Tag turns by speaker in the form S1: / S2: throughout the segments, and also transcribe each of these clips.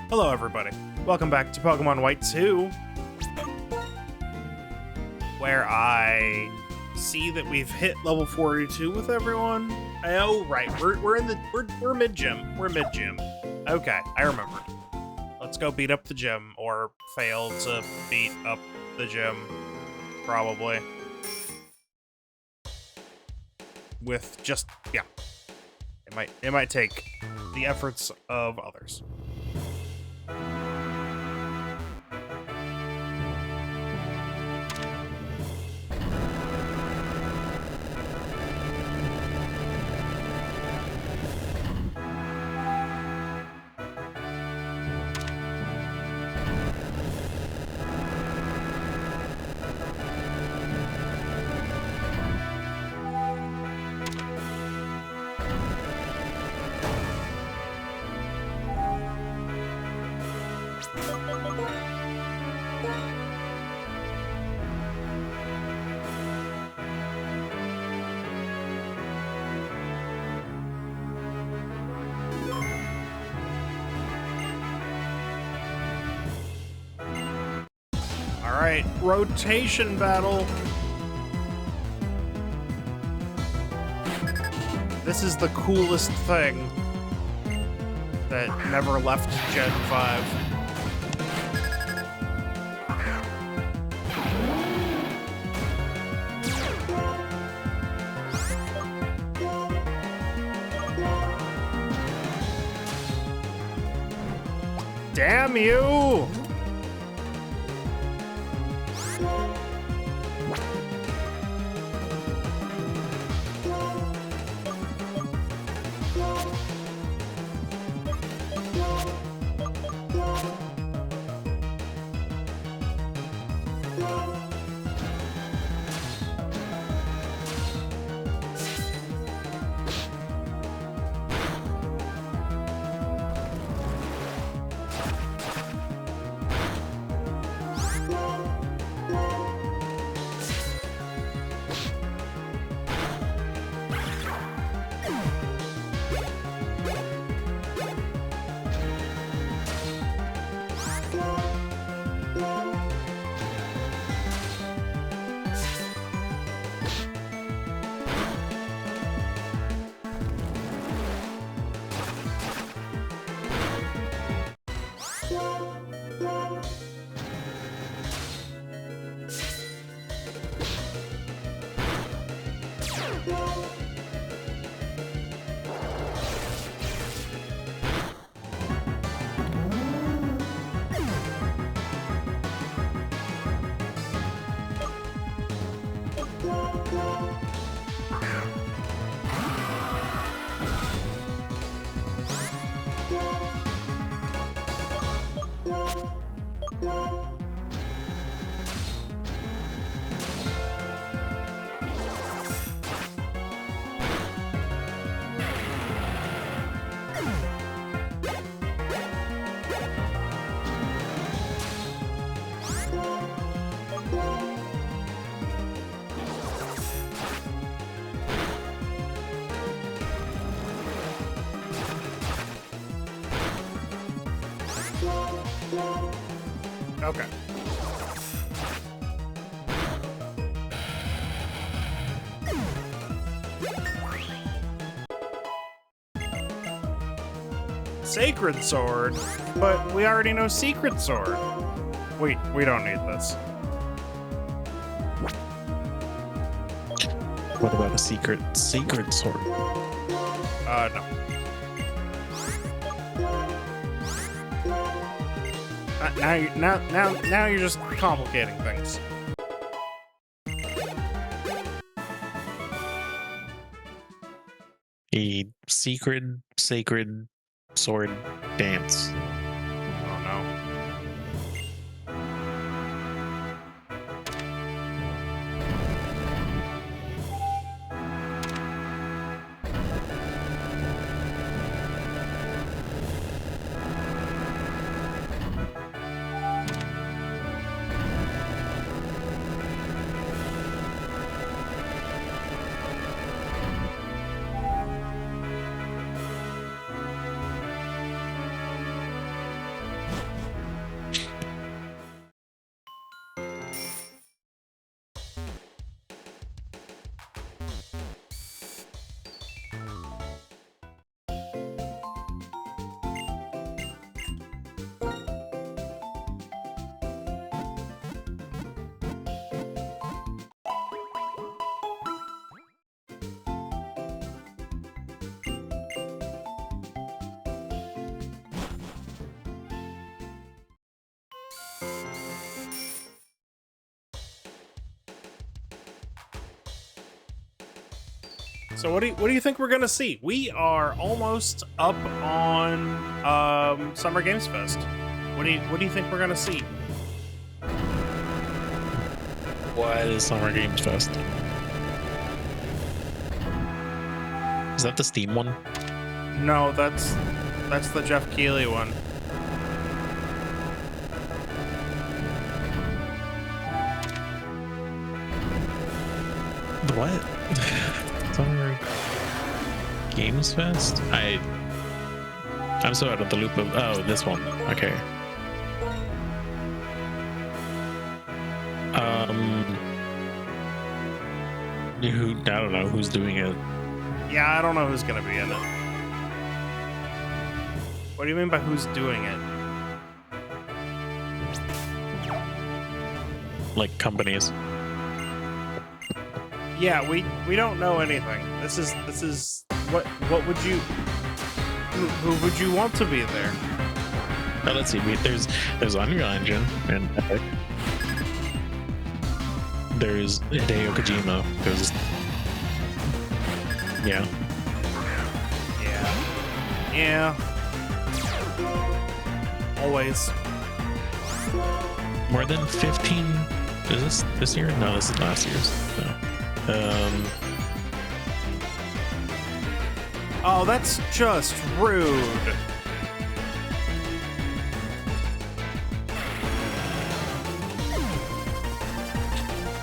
S1: Hello everybody, welcome back to Pokemon White 2, where I see that we've hit level 42 with everyone. Oh right, we're mid-gym, Okay, I remembered. Let's go beat up the gym, or fail to beat up the gym, probably. With just, yeah, it might take the efforts of others. Alright, rotation battle. This is the coolest thing that never left Gen 5. Damn you! Okay. Sacred Sword? But we already know Secret Sword. Wait, we don't need this.
S2: What about a secret sword?
S1: No. Now you're just complicating things.
S2: A secret sacred sword dance.
S1: Oh no. So what do you think we're gonna see? We are almost up on Summer Games Fest. What do you think we're gonna see?
S2: What is Summer Games Fest? Is that the Steam one?
S1: No, that's the Jeff Keighley one.
S2: What? Summer Games Fest? I'm so out of the loop of. Oh, this one. Okay. I don't know who's doing it.
S1: Yeah, I don't know who's gonna be in it. What do you mean by who's doing it?
S2: Like companies.
S1: Yeah, we don't know anything. This is what would you who would you want to be there?
S2: Now let's see. There's Unreal Engine and Epic. There's Hideo Kojima. There's
S1: Yeah. Always.
S2: More than 15. Is this year? No, this is last year's. No.
S1: Oh, that's just rude.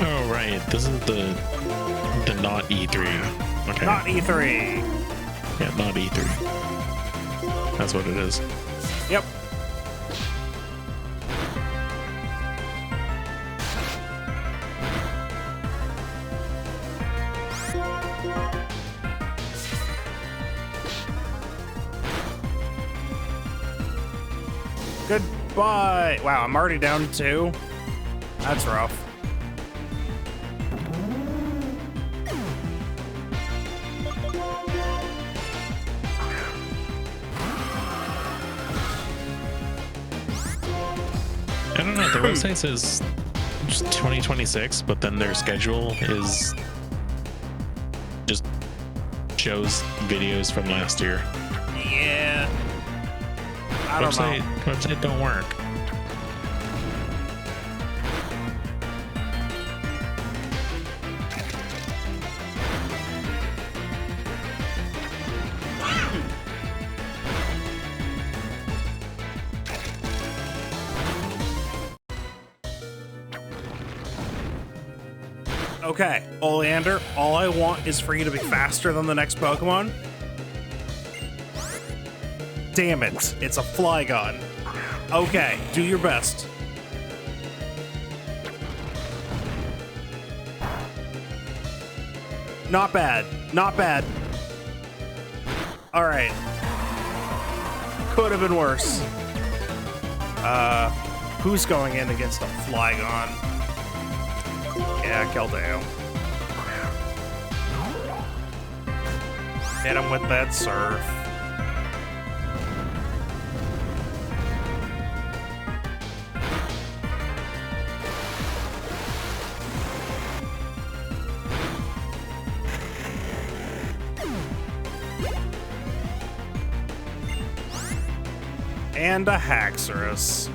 S2: Oh right, this is the not E3. Okay.
S1: Not E3.
S2: Yeah, not E3. That's what it is.
S1: Yep. Goodbye. Wow, I'm already down 2. That's rough.
S2: I don't know. Their website says just 2026, but then their schedule is just shows videos from last year.
S1: Yeah. I don't know.
S2: Website don't work.
S1: Okay, Oleander, all I want is for you to be faster than the next Pokemon. Damn it, it's a Flygon. Okay, do your best. Not bad, not bad. All right. Could have been worse. Who's going in against a Flygon? Yeah, Keldeo. Hit him with that surf. And a Haxorus.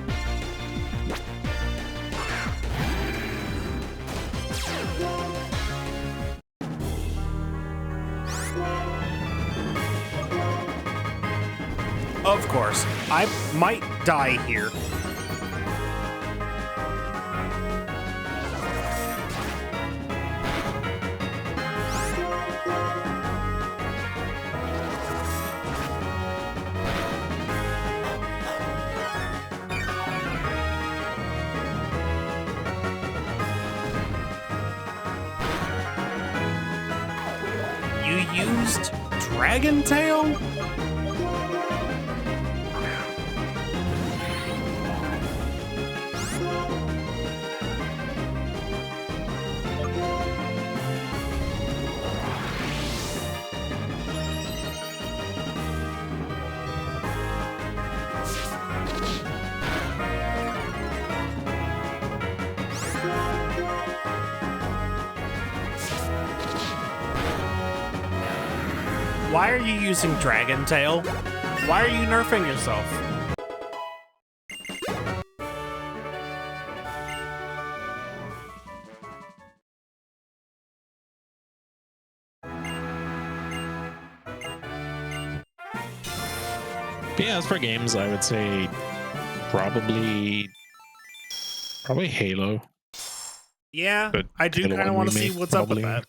S1: Of course, I might die here. You used Dragon Tail? Why are you using Dragon Tail? Why are you nerfing yourself?
S2: But yeah, as for games, I would say probably Halo.
S1: Yeah,
S2: But
S1: I do
S2: Halo
S1: kind of
S2: 1
S1: want to see
S2: remake,
S1: what's up with
S2: probably.
S1: that.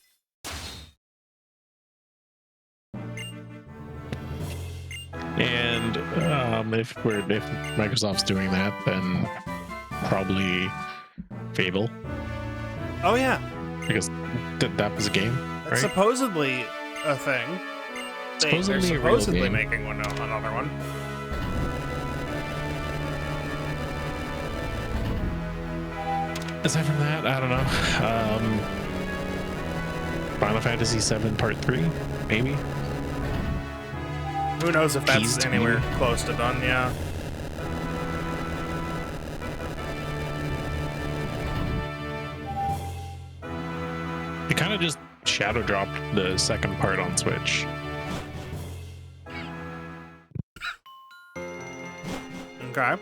S2: And if Microsoft's doing that, then probably Fable,
S1: Oh yeah,
S2: because that was a game,
S1: that's
S2: right?
S1: supposedly a thing. They're
S2: Supposedly a real
S1: supposedly
S2: game.
S1: making another one.
S2: Aside from that, I don't know. Final Fantasy VII Part 3, maybe.
S1: Who knows if that's
S2: Teased
S1: anywhere
S2: maybe.
S1: close to done? Yeah.
S2: They kind of just shadow dropped the second part on Switch.
S1: Okay.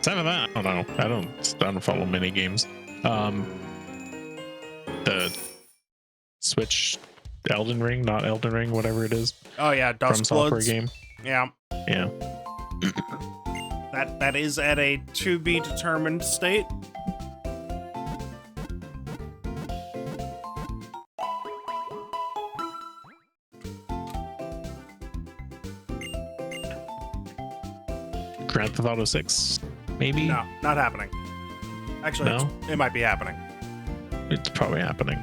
S2: Aside from that, I don't know. I don't follow many games. The Switch Elden Ring, not Elden Ring, whatever it is,
S1: Oh yeah,
S2: from
S1: Dusk
S2: software
S1: Bloods.
S2: game.
S1: Yeah,
S2: Yeah.
S1: that is at a to be determined state.
S2: Grand Theft Auto 6, maybe.
S1: No, not happening. Actually,
S2: No?
S1: it might be happening.
S2: It's probably happening.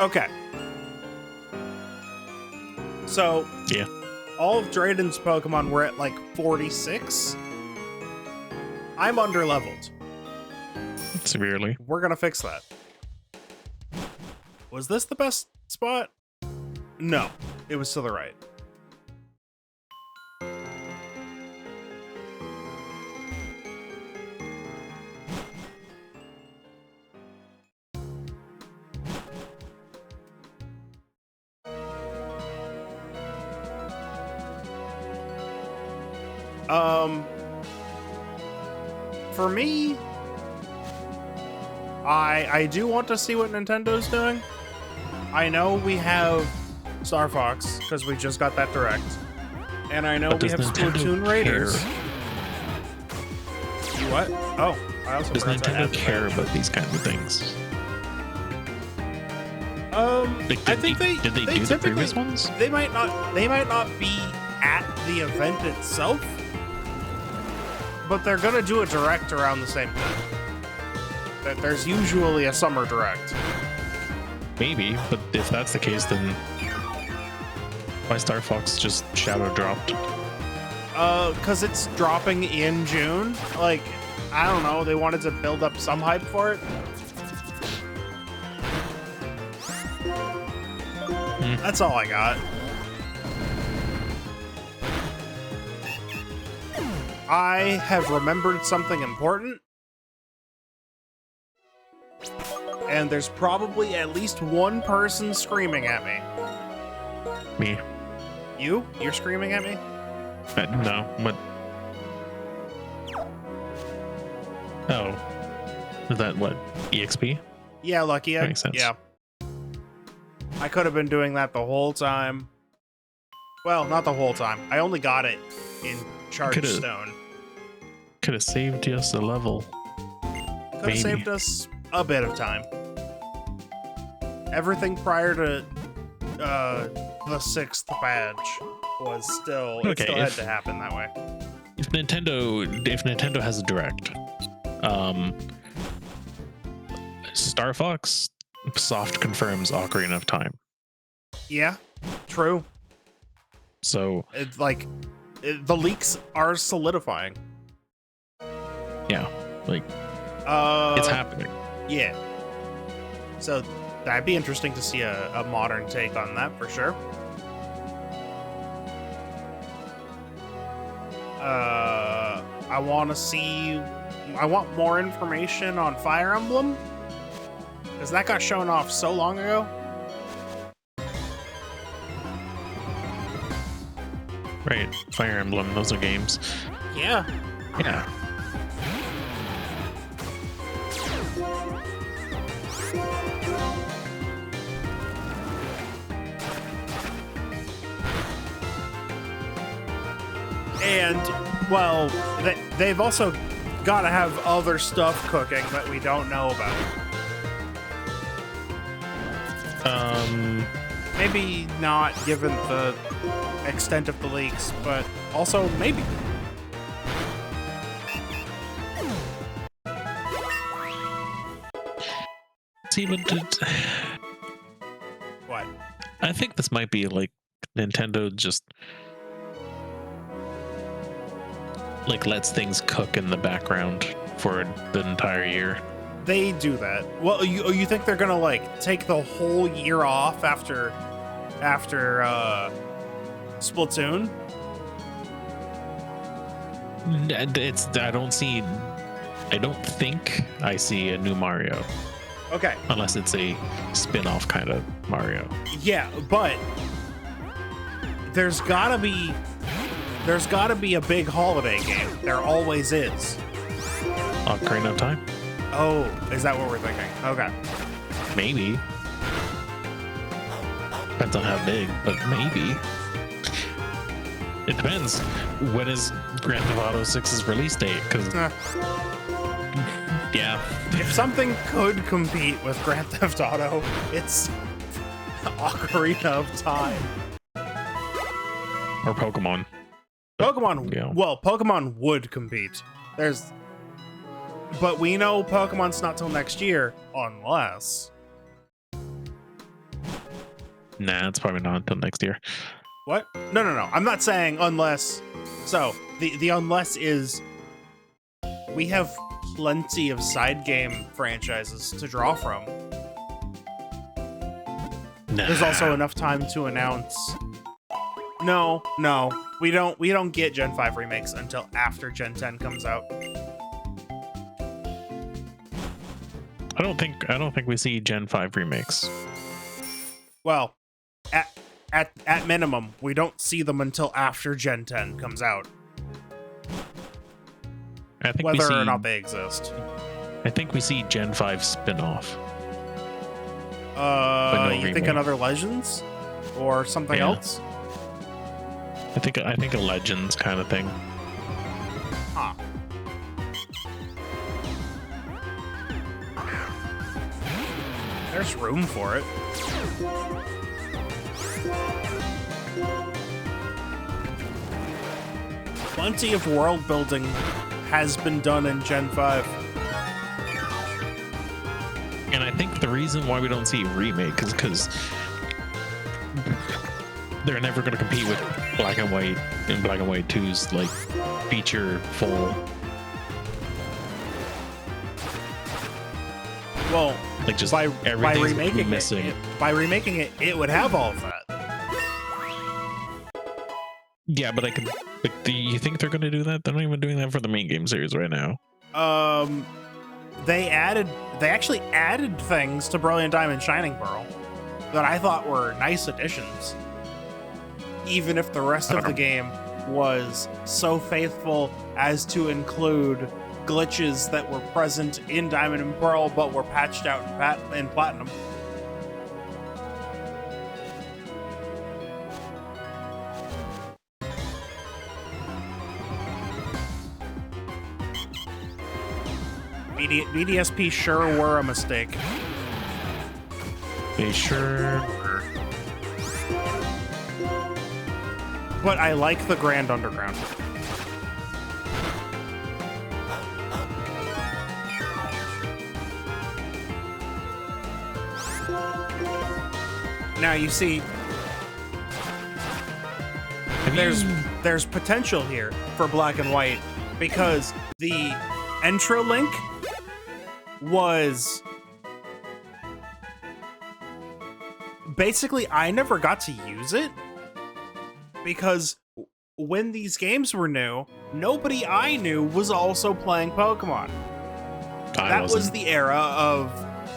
S1: Okay. So,
S2: Yeah.
S1: all of Drayden's Pokemon were at like 46. I'm underleveled.
S2: Severely.
S1: We're gonna fix that. Was this the best spot? No, it was to the right. For me, I do want to see what Nintendo's doing. I know we have Star Fox because we just got that direct, and I know
S2: But
S1: we
S2: does
S1: have
S2: Nintendo
S1: Splatoon Raiders.
S2: care?
S1: What? Oh, I also
S2: Does
S1: forgot to
S2: Nintendo
S1: add
S2: care about these kinds of things? Like,
S1: I think they
S2: did they do the
S1: typically-
S2: previous ones?
S1: They might not be at the event itself, but they're gonna do a direct around the same time. There's usually a summer direct.
S2: Maybe, but if that's the case, then why Star Fox just shadow dropped?
S1: Cause it's dropping in June. Like, I don't know, they wanted to build up some hype for it. That's all I got. I have remembered something important. And there's probably at least one person screaming at me.
S2: Me?
S1: You? You're screaming at me?
S2: No. What? Oh. Is that what? EXP?
S1: Yeah, Lucky Egg.
S2: Makes sense.
S1: Yeah. I could have been doing that the whole time. Well, not the whole time. I only got it in Charged
S2: Could've-
S1: Stone.
S2: Could have saved us a level.
S1: Could have
S2: maybe.
S1: saved us a bit of time. Everything prior to the 6th badge was still it
S2: Okay,
S1: still had
S2: if-
S1: to happen that way.
S2: If Nintendo has a direct, Star Fox soft confirms Ocarina of Time.
S1: Yeah, true.
S2: So
S1: It's like the leaks are solidifying.
S2: yeah, like
S1: Uh,
S2: it's happening.
S1: Yeah. So that'd be interesting to see a modern take on that for sure. I want to see. I want more information on Fire Emblem because that got shown off so long ago.
S2: Right, Fire Emblem, those are games.
S1: Yeah.
S2: Yeah.
S1: And, well, they've also got to have other stuff cooking that we don't know about. Maybe not given the extent of the leaks, but also maybe.
S2: See, but
S1: What?
S2: I think this might be like Nintendo just like lets things cook in the background for the entire year.
S1: They do that. Well, you think they're gonna like take the whole year off after Splatoon?
S2: I don't think I see a new Mario
S1: Okay.
S2: unless it's a spin-off kind of Mario.
S1: Yeah, but there's gotta be a big holiday game. There always is.
S2: Ocarina of Time?
S1: Oh, is that what we're thinking? Okay.
S2: Maybe. Depends on how big, but maybe. It depends. When is Grand Theft Auto 6's release date? Because yeah,
S1: If something could compete with Grand Theft Auto, it's Ocarina of Time.
S2: or Pokemon.
S1: Pokemon,
S2: Yeah.
S1: well, Pokemon would compete. But we know Pokemon's not till next year, unless.
S2: Nah, it's probably not until next year.
S1: What? No. I'm not saying unless. So the unless is we have plenty of side game franchises to draw from.
S2: Nah.
S1: There's also enough time to announce. No, we don't get Gen 5 remakes until after Gen 10 comes out.
S2: I don't think we see Gen 5 remakes.
S1: Well, at minimum, we don't see them until after Gen 10 comes out.
S2: I think
S1: Whether or not they exist.
S2: I think we see Gen 5 spin-off.
S1: You think
S2: remake.
S1: another Legends? Or something
S2: Yeah.
S1: else?
S2: I think a Legends kind of thing.
S1: Huh. There's room for it. Plenty of world building has been done in Gen 5.
S2: And I think the reason why we don't see a remake is because they're never going to compete with Black and White and Black and White 2's like feature full.
S1: Well,
S2: Like just
S1: by
S2: everything's
S1: remaking
S2: missing.
S1: it would have all of that.
S2: Yeah, but do you think they're going to do that? They're not even doing that for the main game series right now.
S1: They actually added things to Brilliant Diamond Shining Pearl that I thought were nice additions. Even if the rest of the game was so faithful as to include glitches that were present in Diamond and Pearl but were patched out in Platinum. BDSP sure were a mistake.
S2: They sure were.
S1: But I like the Grand Underground. Now you see, there's potential here for Black and White because the Entra Link was basically I never got to use it because when these games were new, nobody I knew was also playing Pokemon. That was the era of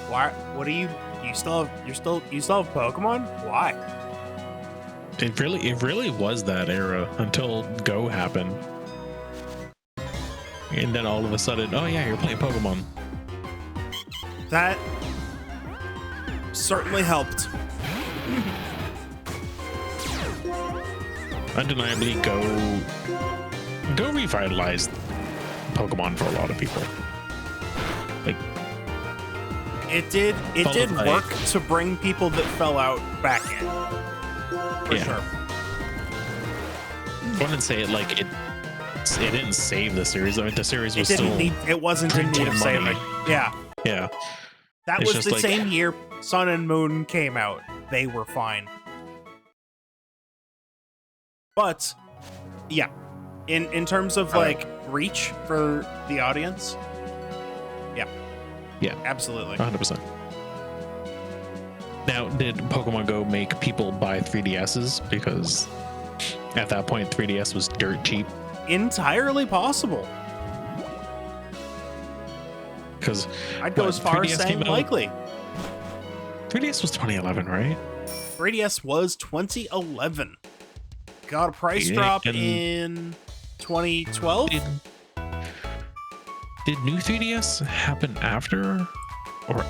S1: why? What do you still have? You still have Pokemon? Why?
S2: It really was that era until Go happened, and then all of a sudden, oh yeah, you're playing Pokemon.
S1: That certainly helped.
S2: Undeniably, Go revitalized Pokemon for a lot of people. Like,
S1: it did work to bring people that fell out back in. For sure.
S2: I wouldn't say it like it didn't save the series. I mean, the series was
S1: it wasn't in need of saving. Yeah.
S2: Yeah.
S1: That was the same year Sun and Moon came out. They were fine. But yeah, in terms of like reach for the audience, yeah, absolutely,
S2: 100%. Now, did Pokemon Go make people buy 3DSs because at that point 3DS was dirt cheap?
S1: Entirely possible.
S2: Because
S1: I'd go as far as saying likely.
S2: 3DS was 2011, right?
S1: 3DS was 2011. Got a price drop in 2012.
S2: Did new 3DS happen after or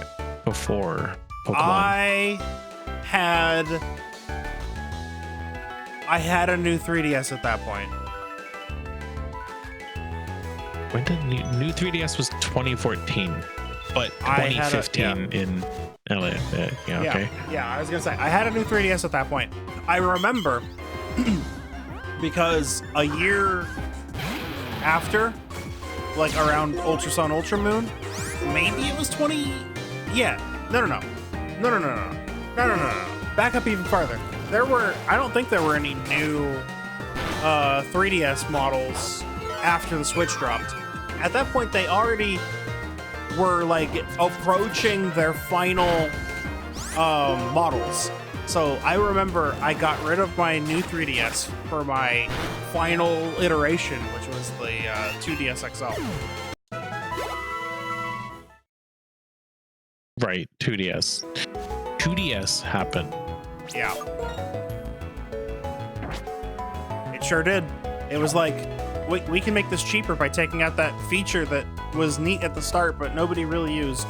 S2: before Pokemon?
S1: I had a new 3DS at that point.
S2: When did new 3DS was 2014, but 2015 in LA. Okay.
S1: Yeah, I was gonna say I had a new 3DS at that point. I remember because a year after, like around Ultra Sun, Ultra Moon, maybe it was 20. Yeah. No. Back up even farther. I don't think there were any new 3DS models after the Switch dropped. At that point, they already were like approaching their final models. So I remember I got rid of my new 3DS for my final iteration, which was the 2DS XL.
S2: Right, 2DS. 2DS happened.
S1: Yeah. It sure did. It was like, we can make this cheaper by taking out that feature that was neat at the start, but nobody really used.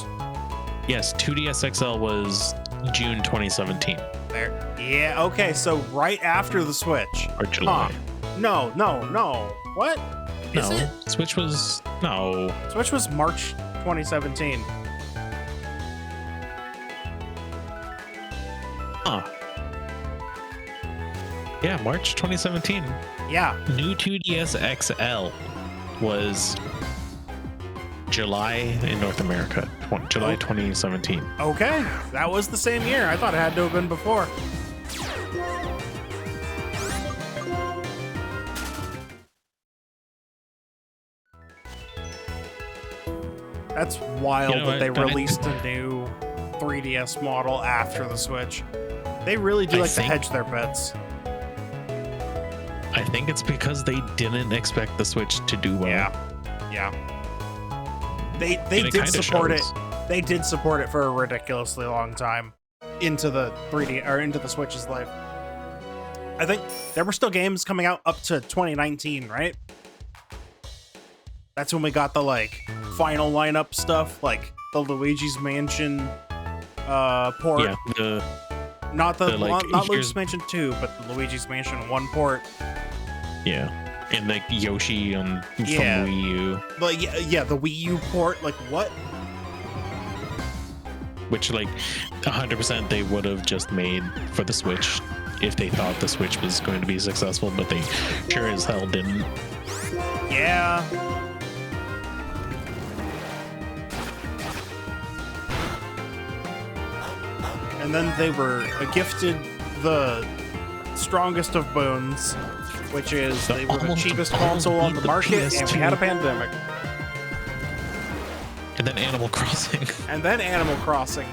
S2: Yes, 2DS XL was June 2017.
S1: There. Yeah, okay, so right after the Switch.
S2: Or July.
S1: Huh. No. What? Is it?
S2: Switch was... No.
S1: Switch was March 2017.
S2: Huh. Yeah, March 2017.
S1: Yeah.
S2: New 2DS XL was July in North America. July 2017.
S1: Okay, that was the same year. I thought it had to have been before. That's wild that they released a new 3DS model after the Switch. They really do to hedge their bets.
S2: I think it's because they didn't expect the Switch to do well.
S1: Yeah. They did support it. They did support it for a ridiculously long time into the 3D or into the Switch's life. I think there were still games coming out up to 2019, right? That's when we got the like final lineup stuff, like the Luigi's Mansion port.
S2: Yeah,
S1: not Luigi's Mansion 2, but the Luigi's Mansion 1 port.
S2: Yeah. And like Yoshi from Wii U.
S1: But yeah, the Wii U port, like what?
S2: Which like 100% they would have just made for the Switch if they thought the Switch was going to be successful, but they sure as hell didn't.
S1: Yeah. And then they were gifted the strongest of boons, which is they were the cheapest console on the market, and we had a pandemic.
S2: And then Animal Crossing.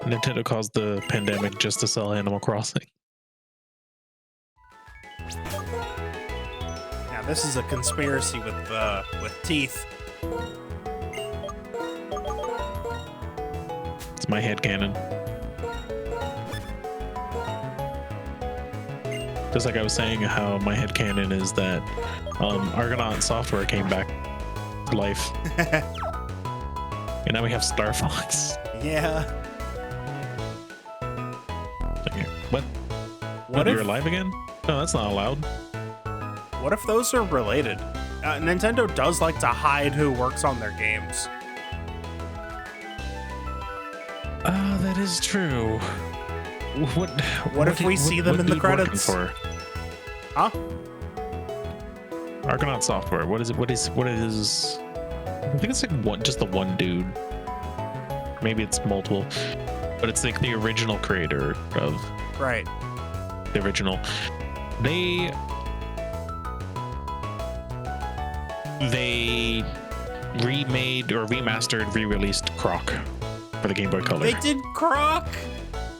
S2: Nintendo caused the pandemic just to sell Animal Crossing.
S1: Now this is a conspiracy with teeth.
S2: It's my headcanon. Just like I was saying, how my headcanon is that Argonaut Software came back to life. And now we have Star Fox.
S1: Yeah.
S2: Okay, what?
S1: What
S2: You're
S1: if
S2: alive again? No, that's not allowed.
S1: what if those are related? Nintendo does like to hide who works on their games.
S2: That is true.
S1: What if we see them in the
S2: dude working
S1: credits?
S2: For?
S1: Huh?
S2: Argonaut Software. What is it? What is? I think it's like just the one dude. Maybe it's multiple, but it's like the original creator of
S1: Right.
S2: the original. They remade or remastered, re-released Croc for the Game Boy Color.
S1: They did Croc.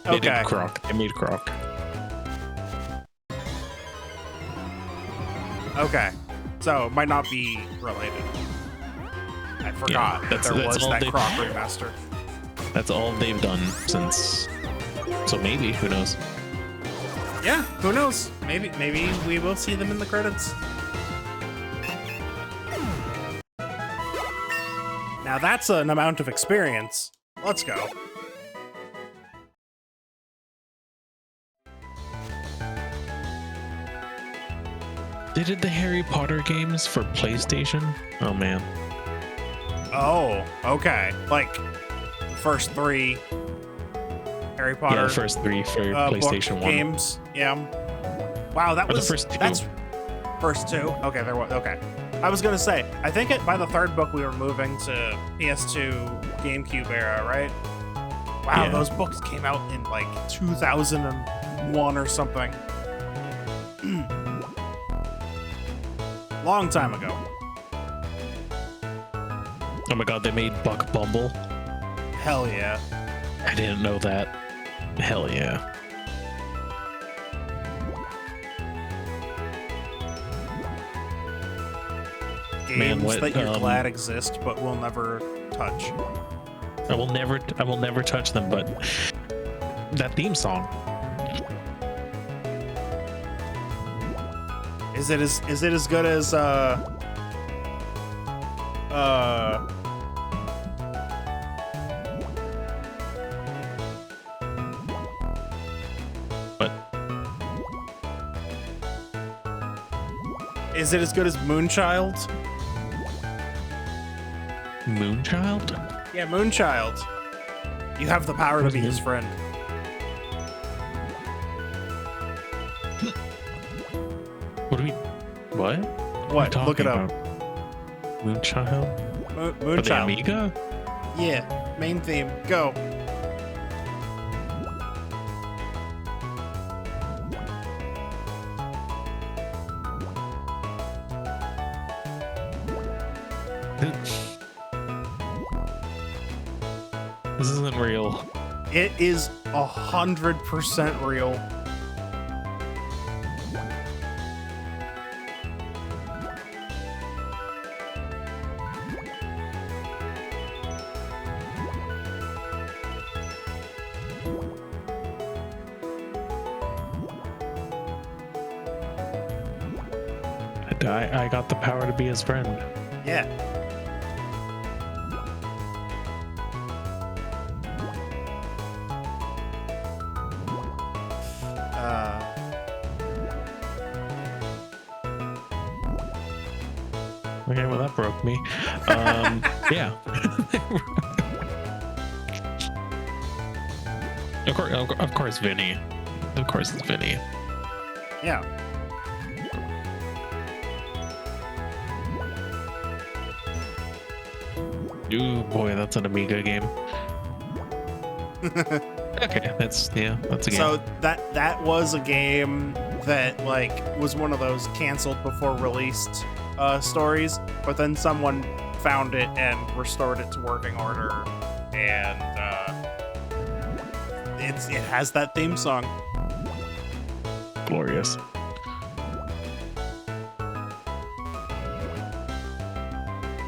S2: They
S1: Okay.
S2: did Croc. They made Croc.
S1: Okay. So it might not be related. I forgot that
S2: that's
S1: there was
S2: all
S1: that
S2: they-
S1: Croc remaster.
S2: That's all they've done since. So maybe, who knows?
S1: Yeah, who knows? Maybe we will see them in the credits. Now that's an amount of experience. Let's go.
S2: They did the Harry Potter games for PlayStation. Oh man.
S1: Oh, okay. Like the first 3 Harry Potter
S2: Yeah, the first 3 for PlayStation
S1: book
S2: 1.
S1: games. Yeah. Wow, that
S2: Or the
S1: was
S2: first 2.
S1: That's first 2. Okay, there was. Okay. I was gonna say, I think by the 3rd book we were moving to PS2, GameCube era, right? Wow,
S2: Yeah.
S1: those books came out in like 2001 or something. Long time ago.
S2: Oh my god, they made Buck Bumble.
S1: Hell yeah.
S2: I didn't know that. Hell yeah.
S1: Games
S2: Man, what,
S1: that you're glad exist but will never touch.
S2: I will never touch them, but that theme song.
S1: Is it as good as
S2: But
S1: is it as good as Moonchild?
S2: Moonchild?
S1: Yeah, Moonchild. You have the power to be his friend.
S2: What?
S1: What?
S2: are you
S1: Look it
S2: talking
S1: up.
S2: about? Moonchild? For the
S1: Moonchild.
S2: Amiga?
S1: Yeah, main theme. Go.
S2: This isn't real.
S1: It is 100% real.
S2: I got the power to be his friend.
S1: Yeah.
S2: Okay, well that broke me. Yeah. Of course, Vinny. Of course, it's Vinny.
S1: Yeah.
S2: Ooh, boy, that's an Amiga game. Okay, that's a game.
S1: So that was a game that like was one of those canceled before released stories, but then someone found it and restored it to working order, and it has that theme song.
S2: Glorious.